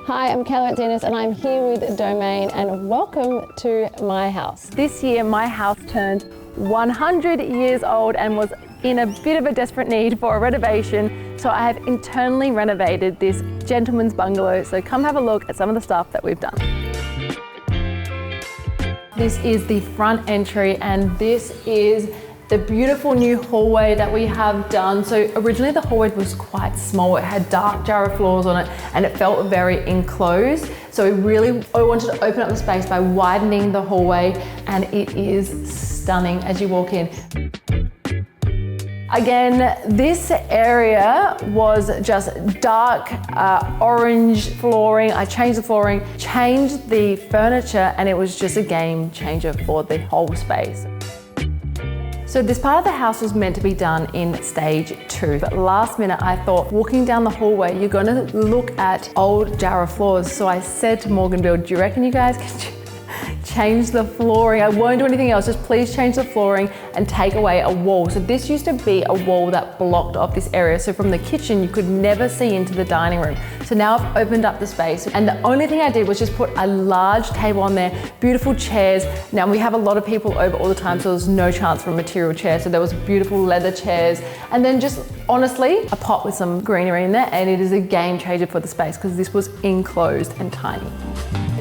Hi, I'm Kayla Itsines and I'm here with Domain, and welcome to my house. This year my house turned 100 years old and was in a bit of a desperate need for a renovation, so I have internally renovated this gentleman's bungalow. So come have a look at some of the stuff that we've done. This is the front entry, and this is the beautiful new hallway that we have done. So originally the hallway was quite small. It had dark Jarrah floors on it and it felt very enclosed. So I wanted to open up the space by widening the hallway, and it is stunning as you walk in. Again, this area was just dark orange flooring. I changed the flooring, changed the furniture, and it was just a game changer for the whole space. So this part of the house was meant to be done in stage 2, but last minute I thought, walking down the hallway, you're gonna look at old Jarrah floors. So I said to Morganville, do you reckon you guys can change the flooring? I won't do anything else, just please change the flooring and take away a wall. So this used to be a wall that blocked off this area. So from the kitchen, you could never see into the dining room. So now I've opened up the space, and the only thing I did was just put a large table on there, beautiful chairs. Now we have a lot of people over all the time, so there's no chance for a material chair. So there was beautiful leather chairs, and then just honestly, a pot with some greenery in there, and it is a game changer for the space because this was enclosed and tiny.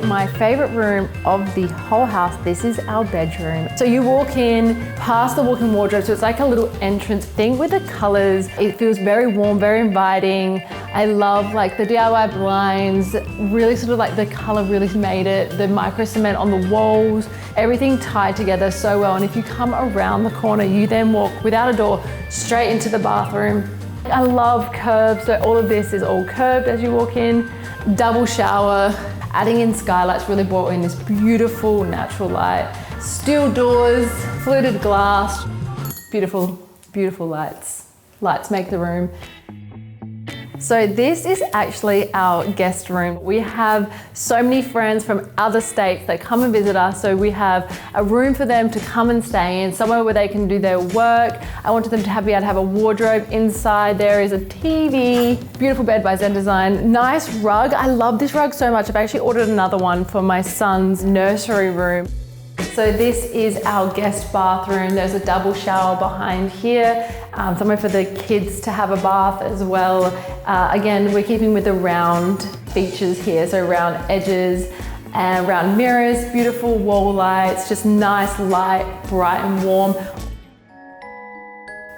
My favorite room of the whole house, this is our bedroom. So you walk in past the walk-in wardrobe, so it's like a little entrance thing with the colors. It feels very warm, very inviting. I love like the DIY blinds, really sort of like the color really made it. The micro cement on the walls, everything tied together so well. And if you come around the corner, you then walk without a door straight into the bathroom. I love curves, so all of this is all curved as you walk in. Double shower. Adding in skylights really brought in this beautiful natural light. Steel doors, fluted glass, beautiful, beautiful lights. Lights make the room. So this is actually our guest room. We have so many friends from other states that come and visit us. So we have a room for them to come and stay in, somewhere where they can do their work. I wanted them to be able to have a wardrobe inside. There is a TV, beautiful bed by Zen Design, nice rug. I love this rug so much. I've actually ordered another one for my son's nursery room. So this is our guest bathroom. There's a double shower behind here, somewhere for the kids to have a bath as well. Again, we're keeping with the round features here, so round edges and round mirrors, beautiful wall lights, just nice light, bright and warm.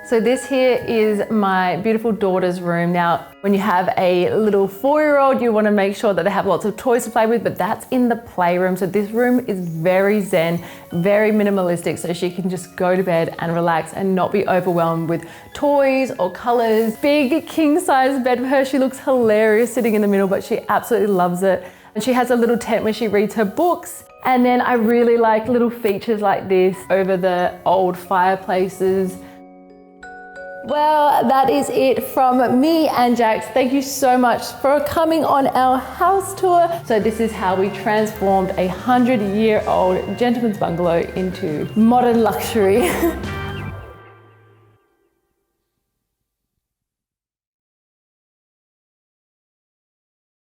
So this here is my beautiful daughter's room. Now, when you have a little 4-year-old, you want to make sure that they have lots of toys to play with, but that's in the playroom. So this room is very zen, very minimalistic, so she can just go to bed and relax and not be overwhelmed with toys or colors. Big king size bed for her. She looks hilarious sitting in the middle, but she absolutely loves it. And she has a little tent where she reads her books. And then I really like little features like this over the old fireplaces. Well, that is it from me and Jax. Thank you so much for coming on our house tour. So this is how we transformed a 100-year-old gentleman's bungalow into modern luxury.